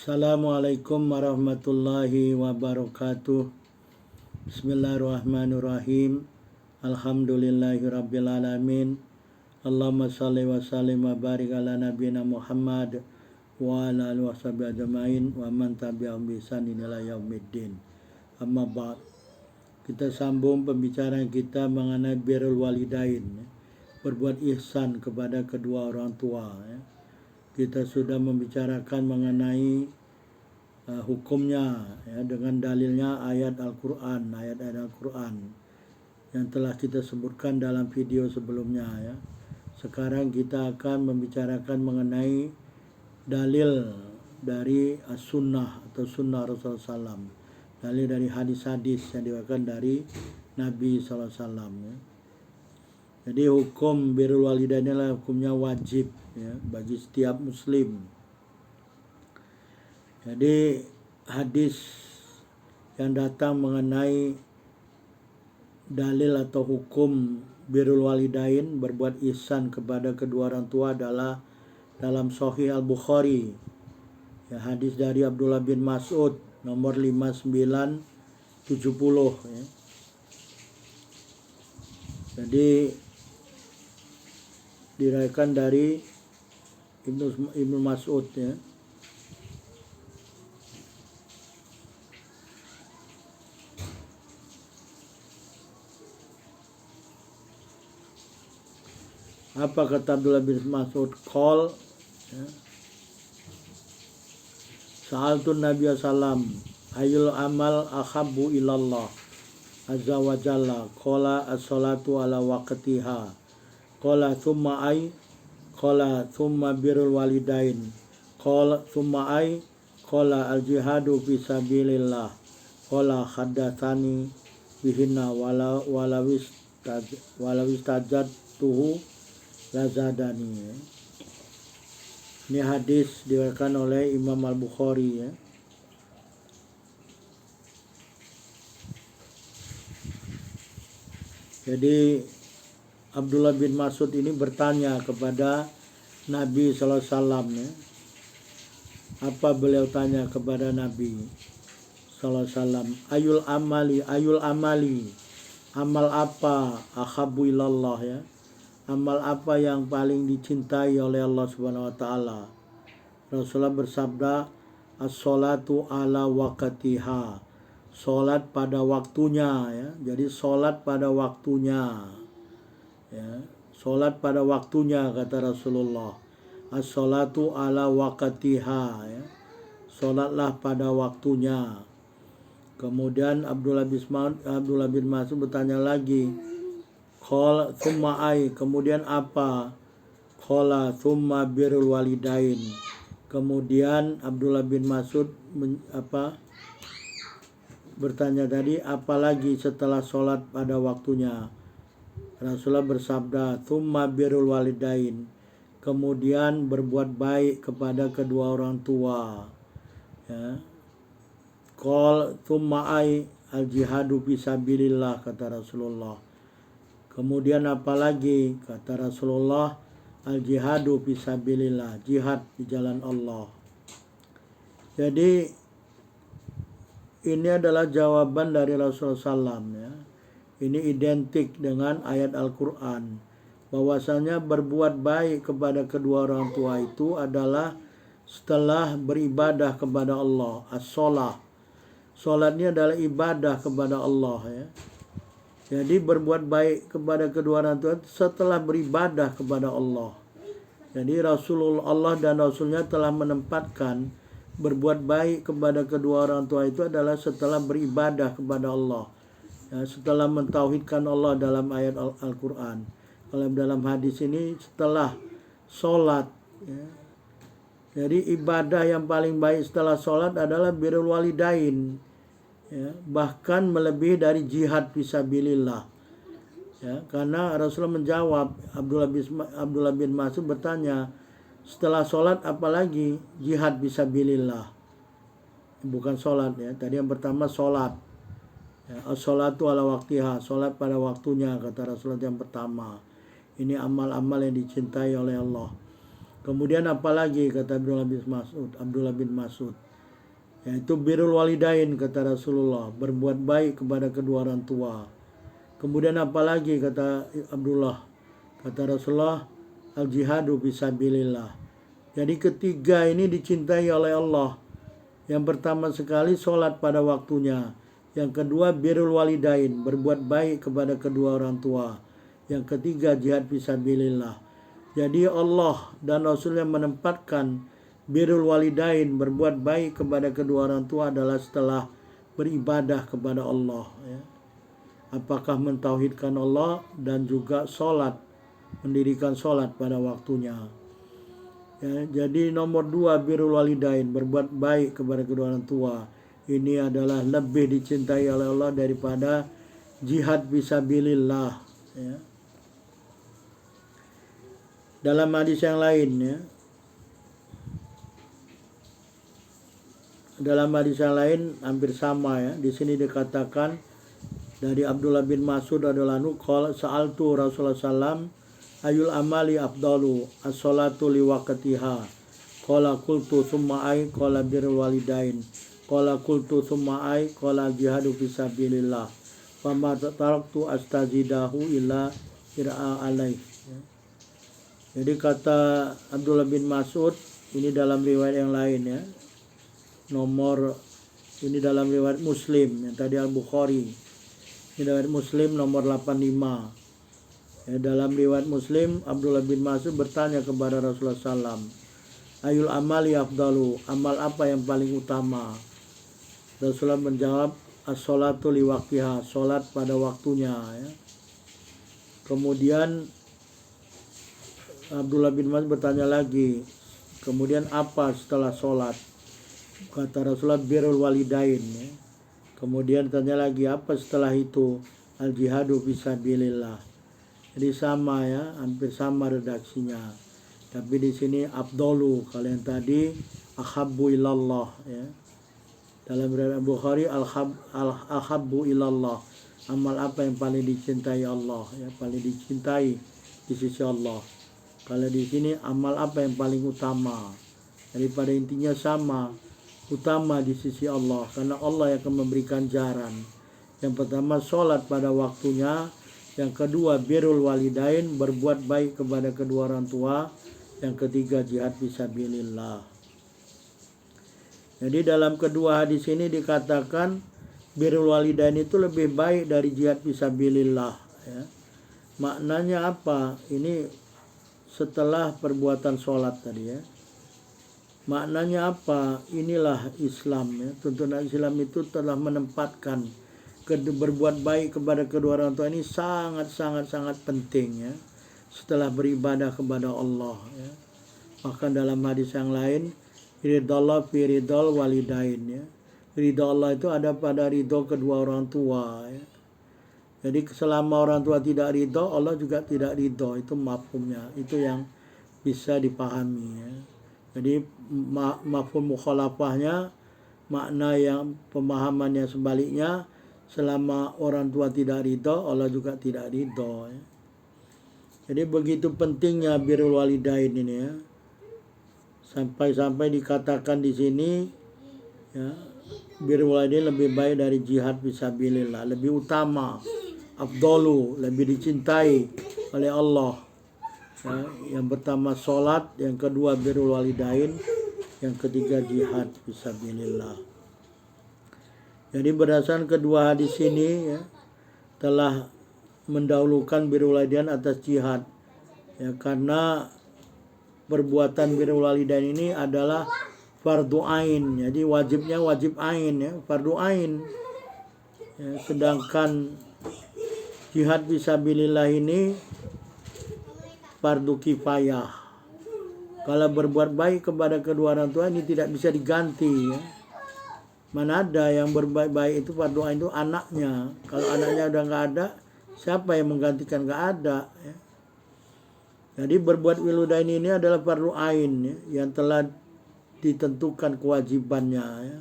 Assalamualaikum warahmatullahi wabarakatuh. Bismillahirrahmanirrahim. Alhamdulillahirabbil alamin. Allahumma shalli wa sallim wa barik ala nabiyina Muhammad wa ala alihi washabihi ajmain wa man tabi'ahum bi ihsan ila yaumiddin. Amma ba'd. Kita sambung pembicaraan kita mengenai birrul walidain, berbuat ihsan kepada kedua orang tua. Kita sudah membicarakan mengenai hukumnya dengan dalilnya ayat Al-Quran, ayat-ayat Al-Quran yang telah kita sebutkan dalam video sebelumnya. Sekarang kita akan membicarakan mengenai dalil dari as-sunnah atau sunnah Rasulullah SAW, dalil dari hadis-hadis yang diriwayatkan dari Nabi SAW. Jadi hukum birrul walidain adalah hukumnya wajib bagi setiap muslim. Jadi hadis yang datang mengenai dalil atau hukum birrul walidain, berbuat ihsan kepada kedua orang tua, adalah dalam Sahih Al-Bukhari. Hadis dari Abdullah bin Mas'ud nomor 5970. Jadi diriwayatkan dari Ibnu Mas'ud Apa kata Abdullah bin Mas'ud? Qol Sa'altun Nabi sallam ayul amal ahabbu ilallah azza wa jalla. Qala as-salatu ala waqtiha. Qala thumma ay. Qala thumma birrul walidain. Qala thumma ay. Qala al-jihadu fi sabilillah. Qala haddatsani bihinna walawis tajadtuhu lazadani. Ini hadis diriwayatkan oleh Imam Al-Bukhari. Jadi Abdullah bin Mas'ud ini bertanya kepada Nabi SAW. Apa beliau tanya kepada Nabi SAW? Ayul amali, amal apa ahabbu ilallah, amal apa yang paling dicintai oleh Allah Subhanahu wa taala? Rasulullah bersabda, as-salatu ala waqtiha, salat pada waktunya. Jadi salat pada waktunya. Salat pada waktunya, kata Rasulullah. As-salatu ala waqtiha, salatlah pada waktunya. Kemudian Abdullah bin Mas'ud bertanya lagi, qala thumma ay, kemudian apa? Qala thumma birrul walidain. Kemudian Abdullah bin Mas'ud bertanya tadi, apalagi setelah sholat pada waktunya? Rasulullah bersabda, thumma birrul walidain, kemudian berbuat baik kepada kedua orang tua. Qal thumma ay al-jihadu fisabilillah, kata Rasulullah. Kemudian apalagi? Kata Rasulullah, al-jihadu fisabilillah, jihad di jalan Allah. Jadi ini adalah jawaban dari Rasulullah SAW. Ini identik dengan ayat Al-Quran, bahwasanya berbuat baik kepada kedua orang tua itu adalah setelah beribadah kepada Allah. As-sholah, sholat ini adalah ibadah kepada Allah. Jadi berbuat baik kepada kedua orang tua setelah beribadah kepada Allah. Jadi Rasulullah, Allah dan Rasulnya telah menempatkan berbuat baik kepada kedua orang tua itu adalah setelah beribadah kepada Allah, setelah mentauhidkan Allah dalam ayat Al-Quran. Kalau dalam hadis ini setelah sholat. Jadi ibadah yang paling baik setelah sholat adalah birrul walidain, bahkan melebihi dari jihad fisabilillah. Karena Rasulullah menjawab, Abdullah bin Mas'ud bertanya, setelah sholat apalagi? Jihad fisabilillah, bukan sholat. Tadi yang pertama sholat. As-salatu ala waqtiha, sholat pada waktunya, kata Rasulullah yang pertama. Ini amal-amal yang dicintai oleh Allah. Kemudian apalagi, kata Abdullah bin Mas'ud, yaitu birrul walidain kata Rasulullah, berbuat baik kepada kedua orang tua. Kemudian apalagi kata Abdullah, kata Rasulullah, al jihadu fisabilillah. Jadi ketiga ini dicintai oleh Allah. Yang pertama sekali sholat pada waktunya. Yang kedua birrul walidain, berbuat baik kepada kedua orang tua. Yang ketiga jihad fisabilillah. Jadi Allah dan Rasulnya menempatkan birrul walidain, berbuat baik kepada kedua orang tua adalah setelah beribadah kepada Allah. Ya. Apakah mentauhidkan Allah dan juga sholat, mendirikan sholat pada waktunya. Ya, jadi nomor 2 birrul walidain, berbuat baik kepada kedua orang tua. Ini adalah lebih dicintai oleh Allah daripada jihad fisabilillah. Ya. Dalam hadis yang lain, ya, dalam hadis yang lain hampir sama ya. Di sini dikatakan dari Abdullah bin Mas'ud radhiyallahu anhu qala sa'altu Rasulullah sallam ayul amali afdalu as-salatu li waqtiha qala qultu summa ay qala birrul walidain qala qultu summa ay qala jihadu fisabilillah fama taraktu astazidahu illa ira'a alaih. Jadi kata Abdullah bin Mas'ud, ini dalam riwayat yang lain ya. Nomor ini dalam riwayat Muslim yang tadi Al-Bukhari. Ini riwayat Muslim nomor 85. Ya, dalam riwayat Muslim Abdullah bin Mas'ud bertanya kepada Rasulullah SAW, ayul amali afdalu, amal apa yang paling utama? Rasulullah menjawab, as-sholatu li waqtiha, sholat pada waktunya. Ya. Kemudian Abdullah bin Mas'ud bertanya lagi, kemudian apa setelah sholat? Kata Rasulullah birrul walidain. Ya. Kemudian tanya lagi, apa setelah itu? Al jihadu fisabilillah. Jadi sama ya, hampir sama redaksinya. Tapi di sini afdalu, kalau yang tadi ahabbu ilallah ya. Dalam riwayat Bukhari al-habbu ilallah. Amal apa yang paling dicintai Allah ya, paling dicintai di sisi Allah. Kalau di sini amal apa yang paling utama? Daripada intinya sama, utama di sisi Allah, karena Allah yang akan memberikan jaran. Yang pertama sholat pada waktunya, yang kedua birrul walidain, berbuat baik kepada kedua orang tua, yang ketiga jihad fisabilillah. Jadi dalam kedua hadis ini dikatakan birrul walidain itu lebih baik dari jihad fisabilillah ya. Maknanya apa? Ini setelah perbuatan sholat tadi ya. Maknanya apa? Inilah Islam ya. Tuntunan Islam itu telah menempatkan berbuat baik kepada kedua orang tua ini sangat penting ya. Setelah beribadah kepada Allah ya. Bahkan dalam hadis yang lain, ridallah fi ridal walidain ya. Ridha Allah itu ada pada ridho kedua orang tua ya. Jadi selama orang tua tidak ridho, Allah juga tidak ridho. Itu mafhumnya, itu yang bisa dipahami ya. Jadi mafhum mukhalafahnya, makna yang pemahamannya sebaliknya, selama orang tua tidak ridho, Allah juga tidak ridho ya. Jadi begitu pentingnya birrul walidain ini ya. Sampai dikatakan di sini ya, birrul walidain lebih baik dari jihad fisabilillah, lebih utama, afdalu, lebih dicintai oleh Allah. Ya, yang pertama sholat, yang kedua birrul walidain, yang ketiga jihad fisabilillah. Jadi berdasarkan kedua hadis ini ya, telah mendahulukan birrul walidain atas jihad. Ya, karena perbuatan birrul walidain ini adalah fardu ain. Jadi wajibnya wajib ain ya, fardu ain. Ya, sedangkan jihad fisabilillah ini fardu kifayah. Kalau berbuat baik kepada kedua orang tua ini tidak bisa diganti ya. Mana ada yang berbuat baik itu fardu ain itu anaknya. Kalau anaknya udah nggak ada, siapa yang menggantikan? Nggak ada ya. Jadi berbuat walidain ini adalah fardu ain ya, yang telah ditentukan kewajibannya ya,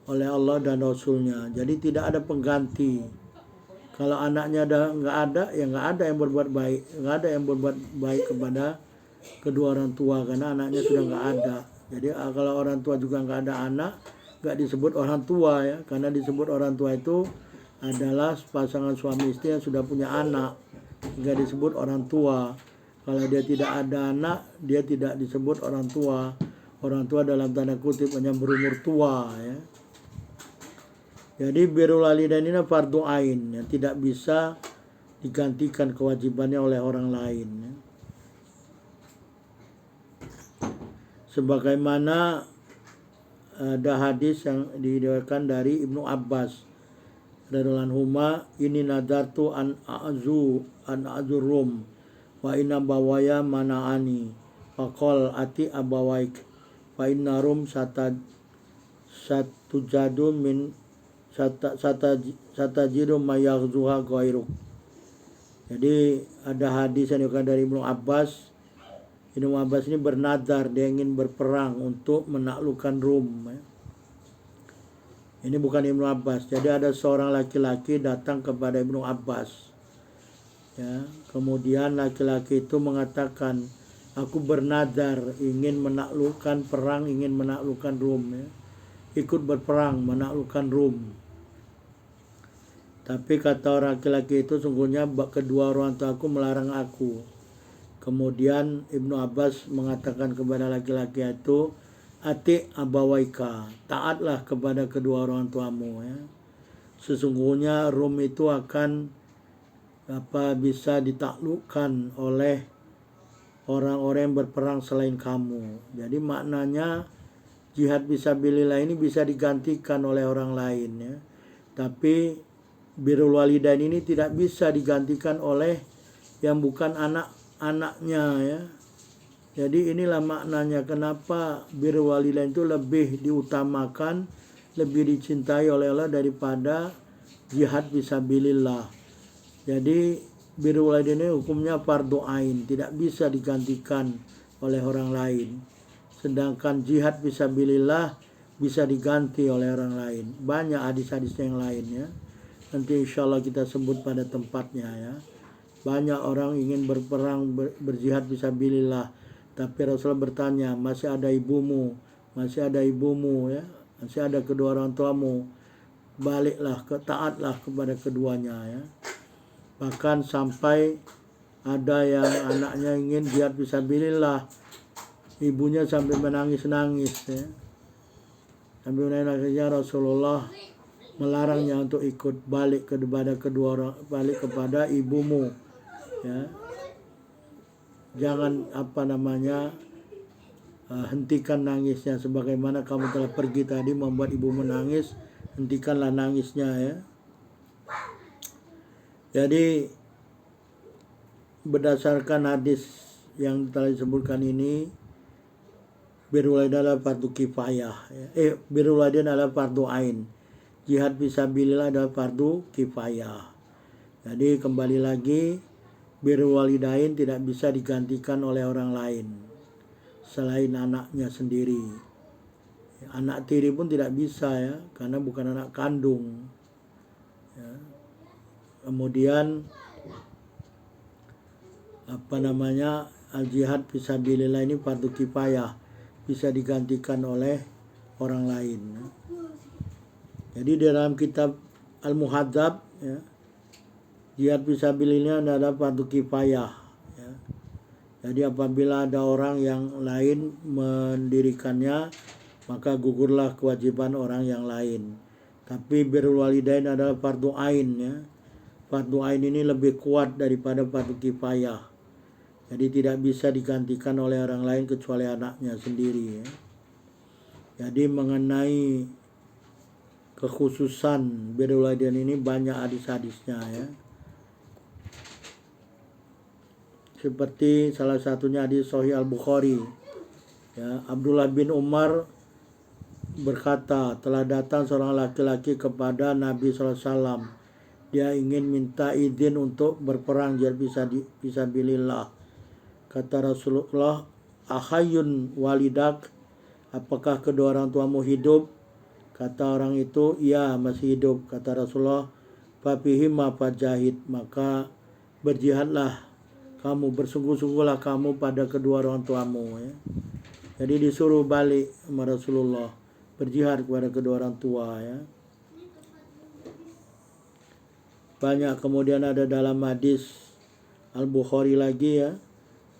oleh Allah dan Rasulnya. Jadi tidak ada pengganti. Kalau anaknya nggak ada, ya nggak ada yang berbuat baik, nggak ada yang berbuat baik kepada kedua orang tua karena anaknya sudah nggak ada. Jadi kalau orang tua juga nggak ada anak, nggak disebut orang tua ya, karena disebut orang tua itu adalah pasangan suami istri yang sudah punya anak, nggak disebut orang tua. Kalau dia tidak ada anak, dia tidak disebut orang tua. Orang tua dalam tanda kutip hanya berumur tua ya. Jadi birrul walidain ini fardu ain yang tidak bisa digantikan kewajibannya oleh orang lain ya. Sebagaimana ada hadis yang diriwayatkan dari Ibnu Abbas radhiyallahu anhuma, ini nadartu an azurum wa inna bawaya mana'ani faqal ati abawaik fa inna rum satujadu min satajidu mayaghzuha ghairuk. Jadi ada hadis yang diriwayatkan dari Ibnu Abbas. Ibnu Abbas ini bernadar dia ingin berperang untuk menaklukkan Rum ya. Ini bukan Ibnu Abbas. Jadi ada seorang laki-laki datang kepada Ibnu Abbas ya. Kemudian laki-laki itu mengatakan, aku bernadar ingin menaklukkan perang, ingin menaklukkan Rum ya. Ikut berperang menaklukkan Rum. Tapi kata orang laki-laki itu, sungguhnya kedua orang tua aku melarang aku. Kemudian Ibnu Abbas mengatakan kepada laki-laki itu, ati abawaika, taatlah kepada kedua orang tuamu ya. Sesungguhnya Rum itu akan bisa ditaklukkan oleh orang-orang yang berperang selain kamu. Jadi maknanya jihad fisabilillah ini bisa digantikan oleh orang lain ya. Tapi birrul walidain ini tidak bisa digantikan oleh yang bukan anak-anaknya ya. Jadi inilah maknanya kenapa birrul walidain itu lebih diutamakan, lebih dicintai oleh Allah daripada jihad fisabilillah. Jadi birrul walidain ini hukumnya fardu ain, tidak bisa digantikan oleh orang lain. Sedangkan jihad fisabilillah bisa diganti oleh orang lain. Banyak hadis-hadisnya yang lain ya. Nanti insya Allah kita sebut pada tempatnya ya. Banyak orang ingin berperang, berjihad fisabilillah. Tapi Rasulullah bertanya, masih ada ibumu ya. Masih ada kedua orang tuamu. Baliklah, taatlah kepada keduanya ya. Bahkan sampai ada yang anaknya ingin jihad fisabilillah. Ibunya sampai menangis-nangis ya. Sampai menangis, ya Rasulullah melarangnya untuk ikut, balik kepada ibumu ya. Jangan hentikan nangisnya, sebagaimana kamu telah pergi tadi membuat ibumu nangis, hentikanlah nangisnya ya. Jadi berdasarkan hadis yang telah disebutkan ini, birrul walidain adalah fardu kifayah ya. Birrul walidain adalah fardu ain. Jihad fisabilillah adalah fardu kifayah. Jadi kembali lagi, birrul walidain tidak bisa digantikan oleh orang lain selain anaknya sendiri. Anak tiri pun tidak bisa ya, karena bukan anak kandung ya. Kemudian al-jihad fisabilillah ini fardu kifayah, bisa digantikan oleh orang lain ya. Jadi dalam kitab Al-Muhadzab ya, jihad fisabilillah adalah fardu kifayah ya. Jadi apabila ada orang yang lain mendirikannya, maka gugurlah kewajiban orang yang lain. Tapi birrul walidain adalah fardu ain ya. Fardu ain ini lebih kuat daripada fardu kifayah. Jadi tidak bisa digantikan oleh orang lain kecuali anaknya sendiri ya. Jadi mengenai kekhususan birrul walidain ini banyak hadis-hadisnya ya. Seperti salah satunya hadis Sahih Al-Bukhari ya, Abdullah bin Umar berkata, telah datang seorang laki-laki kepada Nabi SAW. Dia ingin minta izin untuk berperang jihad fisabilillah. Kata Rasulullah, ahayyun walidak, apakah kedua orang tuamu hidup? Kata orang itu, iya masih hidup. Kata Rasulullah, fabihima fajahid, maka berjihadlah kamu, bersungguh-sungguhlah kamu pada kedua orang tuamu ya. Jadi disuruh balik sama Rasulullah, berjihad kepada kedua orang tua ya. Banyak. Kemudian ada dalam hadis Al-Bukhari lagi ya,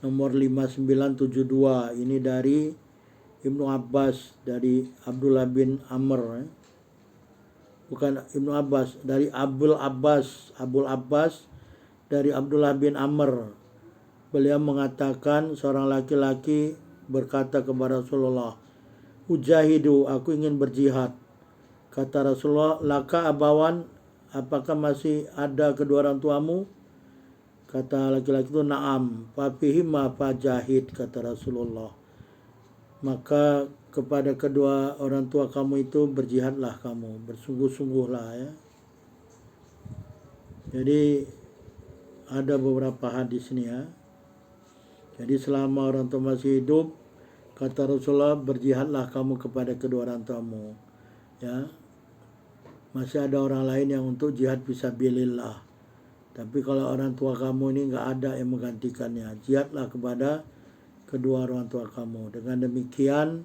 nomor 5972, ini dari Ibnu Abbas, dari Abdullah bin Amr ya. Bukan Ibnu Abbas, dari Abul Abbas dari Abdullah bin Amr. Beliau mengatakan, seorang laki-laki berkata kepada Rasulullah, "Ujahidu, aku ingin berjihad." Kata Rasulullah, "Laka abawan, apakah masih ada kedua orang tuamu?" Kata laki-laki itu, "Na'am, fafihima fajahid," kata Rasulullah. Maka kepada kedua orang tua kamu itu berjihadlah kamu, bersungguh-sungguhlah ya. Jadi ada beberapa hadis ini ya. Jadi selama orang tua masih hidup, kata Rasulullah, berjihadlah kamu kepada kedua orang tuamu ya. Masih ada orang lain yang untuk jihad fisabilillah. Tapi kalau orang tua kamu ini nggak ada yang menggantikannya, jihadlah kepada kedua orang tua kamu. Dengan demikian,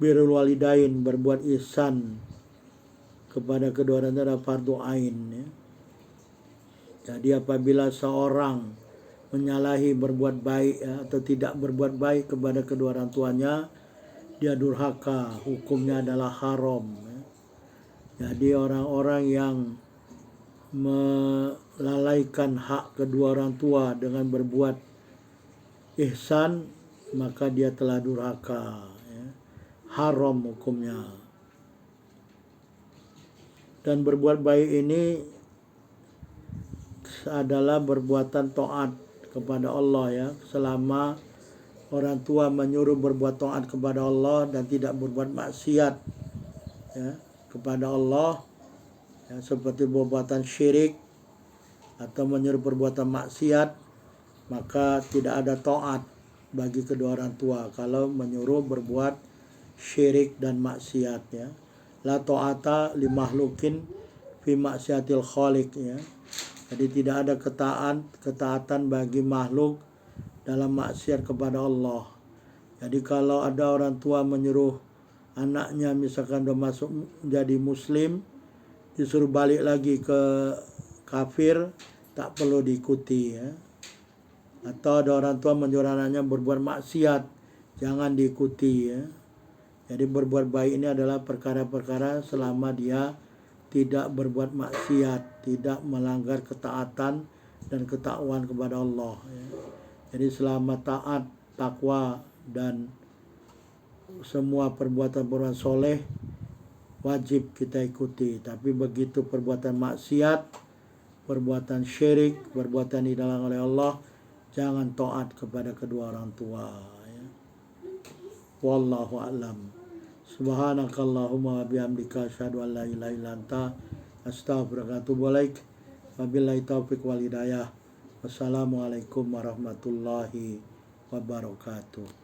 birrul walidain, berbuat ihsan kepada kedua orang tua adalah fardu ain ya. Jadi apabila seorang menyalahi berbuat baik ya, atau tidak berbuat baik kepada kedua orang tuanya, dia durhaka, hukumnya adalah haram ya. Jadi orang-orang yang melalaikan hak kedua orang tua dengan berbuat ihsan, maka dia telah durhaka ya. Haram hukumnya. Dan berbuat baik ini adalah perbuatan taat kepada Allah ya. Selama orang tua menyuruh berbuat taat kepada Allah dan tidak berbuat maksiat ya kepada Allah ya, seperti perbuatan syirik atau menyuruh perbuatan maksiat, maka tidak ada taat bagi kedua orang tua kalau menyuruh berbuat syirik dan maksiat ya. La ta'ata li makhlukin fi maksiatil khaliq ya. Jadi tidak ada ketaatan bagi makhluk dalam maksiat kepada Allah. Jadi kalau ada orang tua menyuruh anaknya misalkan udah masuk menjadi muslim, disuruh balik lagi ke kafir, tak perlu diikuti ya. Atau ada orang tua menyuruh anaknya berbuat maksiat, jangan diikuti ya. Jadi berbuat baik ini adalah perkara-perkara selama dia tidak berbuat maksiat, tidak melanggar ketaatan dan ketakwaan kepada Allah ya. Jadi selama taat, takwa dan semua perbuatan-perbuatan soleh wajib kita ikuti. Tapi begitu perbuatan maksiat, perbuatan syirik, perbuatan dilarang oleh Allah, jangan taat kepada kedua orang tua ya. Wallahu a'lam. Subhanakallahumma wa bihamdika asyhadu an la ilaha illa anta astaghfiruka wa atubu ilaik. Wabillahi taufiq wal hidayah. Wassalamualaikum warahmatullahi wabarakatuh.